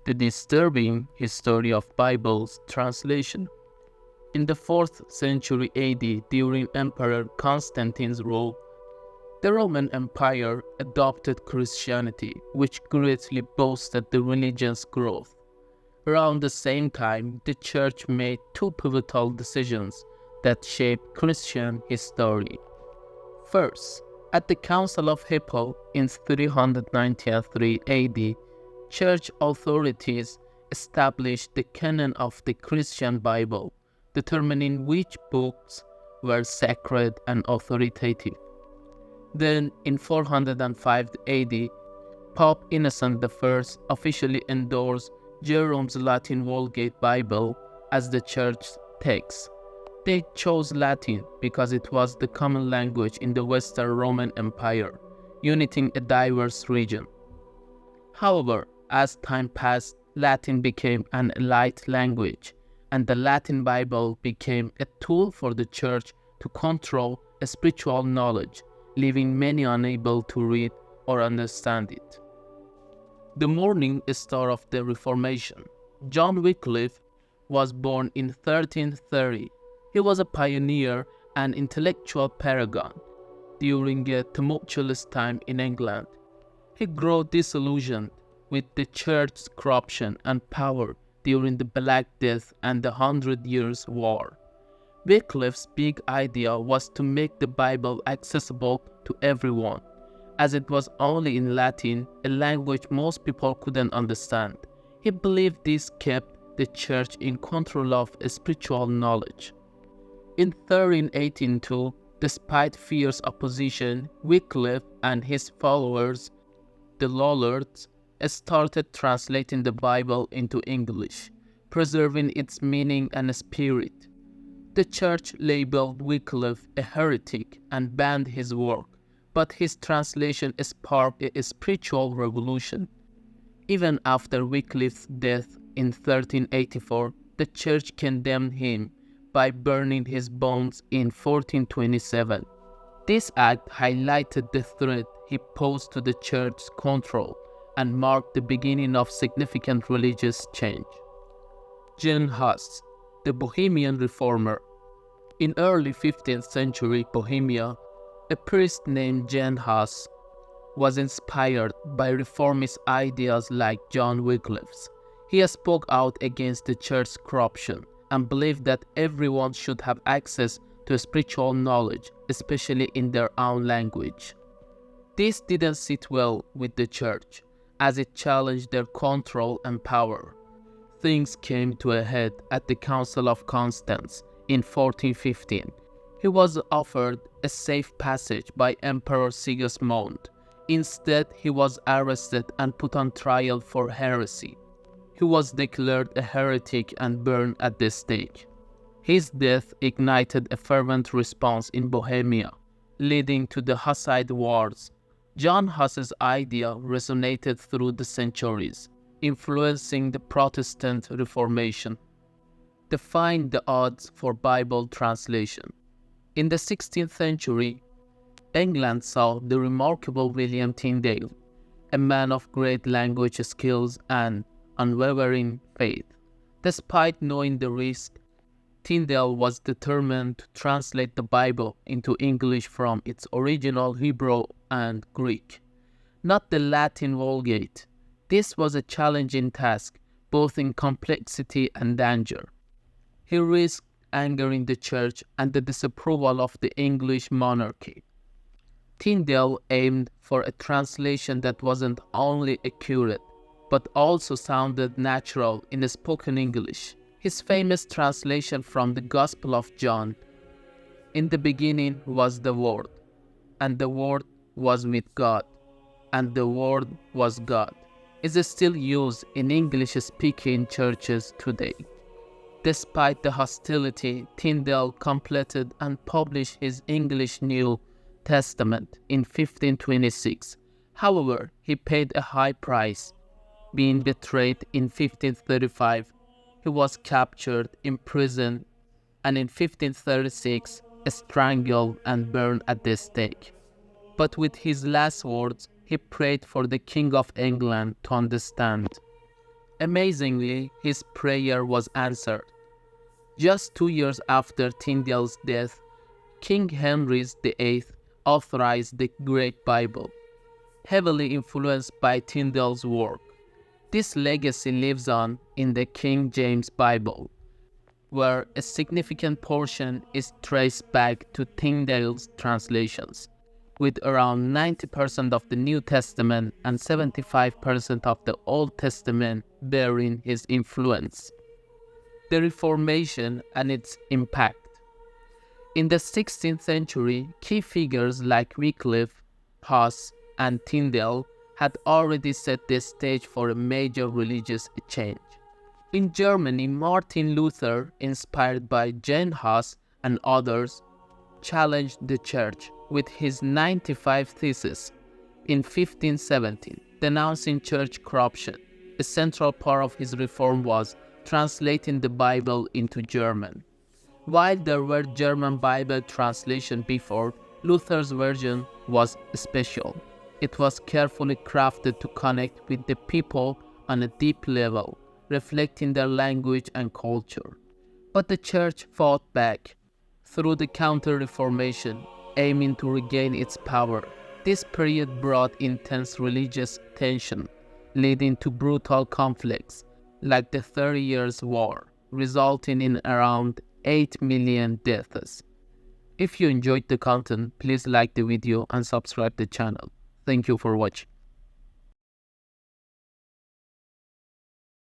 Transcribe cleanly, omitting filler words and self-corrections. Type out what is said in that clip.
The disturbing history of Bible's translation. In the 4th century AD, during Emperor Constantine's rule, the Roman Empire adopted Christianity, which greatly boosted the religion's growth. Around the same time, the Church made two pivotal decisions that shaped Christian history. First, at the Council of Hippo in 393 AD, Church authorities established the canon of the Christian Bible, determining which books were sacred and authoritative. Then, in 405 AD, Pope Innocent I officially endorsed Jerome's Latin Vulgate Bible as the Church's text. They chose Latin because it was the common language in the Western Roman Empire, uniting a diverse region. However, as time passed, Latin became an elite language, and the Latin Bible became a tool for the Church to control spiritual knowledge, leaving many unable to read or understand it. The morning star of the Reformation, John Wycliffe, was born in 1330. He was a pioneer and intellectual paragon during a tumultuous time in England. He grew disillusioned with the Church's corruption and power during the Black Death and the 100 Years' War. Wycliffe's big idea was to make the Bible accessible to everyone, as it was only in Latin, a language most people couldn't understand. He believed this kept the Church in control of spiritual knowledge. In 1382, despite fierce opposition, Wycliffe and his followers, the Lollards, started translating the Bible into English, preserving its meaning and spirit. The Church labeled Wycliffe a heretic and banned his work, but his translation sparked a spiritual revolution. Even after Wycliffe's death in 1384, the Church condemned him by burning his bones in 1427. This act highlighted the threat he posed to the Church's control and marked the beginning of significant religious change. Jan Hus, the Bohemian reformer. In early 15th century Bohemia, a priest named Jan Hus was inspired by reformist ideas like John Wycliffe's. He spoke out against the Church's corruption and believed that everyone should have access to spiritual knowledge, especially in their own language. This didn't sit well with the Church, as it challenged their control and power. Things came to a head at the Council of Constance in 1415. He was offered a safe passage by Emperor Sigismund. Instead, he was arrested and put on trial for heresy. He was declared a heretic and burned at the stake. His death ignited a fervent response in Bohemia, leading to the Hussite Wars. Jan Hus's idea resonated through the centuries, influencing the Protestant Reformation. Defying the odds for Bible translation. In the 16th century, England saw the remarkable William Tyndale, a man of great language skills and unwavering faith. Despite knowing the risk, Tyndale was determined to translate the Bible into English from its original Hebrew and Greek, not the Latin Vulgate. This was a challenging task, both in complexity and danger. He risked angering the Church and the disapproval of the English monarchy. Tyndale aimed for a translation that wasn't only accurate, but also sounded natural in spoken English. His famous translation from the Gospel of John, "In the beginning was the Word, and the Word was with God, and the Word was God," is still used in English-speaking churches today. Despite the hostility, Tyndale completed and published his English New Testament in 1526. However, he paid a high price. Being betrayed in 1535, he was captured, imprisoned, and in 1536, strangled and burned at the stake. But with his last words, he prayed for the King of England to understand. Amazingly, his prayer was answered. Just 2 years after Tyndale's death, King Henry VIII authorized the Great Bible, heavily influenced by Tyndale's work. This legacy lives on in the King James Bible, where a significant portion is traced back to Tyndale's translations, with around 90% of the New Testament and 75% of the Old Testament bearing his influence. The Reformation and its impact. In the 16th century, key figures like Wycliffe, Hus, and Tyndale had already set the stage for a major religious change. In Germany, Martin Luther, inspired by Jan Hus and others, challenged the church with his 95 Theses in 1517, denouncing church corruption. A central part of his reform was translating the Bible into German. While there were German Bible translations before, Luther's version was special. It was carefully crafted to connect with the people on a deep level, reflecting their language and culture. But the church fought back through the Counter-Reformation, aiming to regain its power. This period brought intense religious tension, leading to brutal conflicts like the 30 Years' War, resulting in around 8 million deaths. If you enjoyed the content, please like the video and subscribe the channel. Thank you for watching.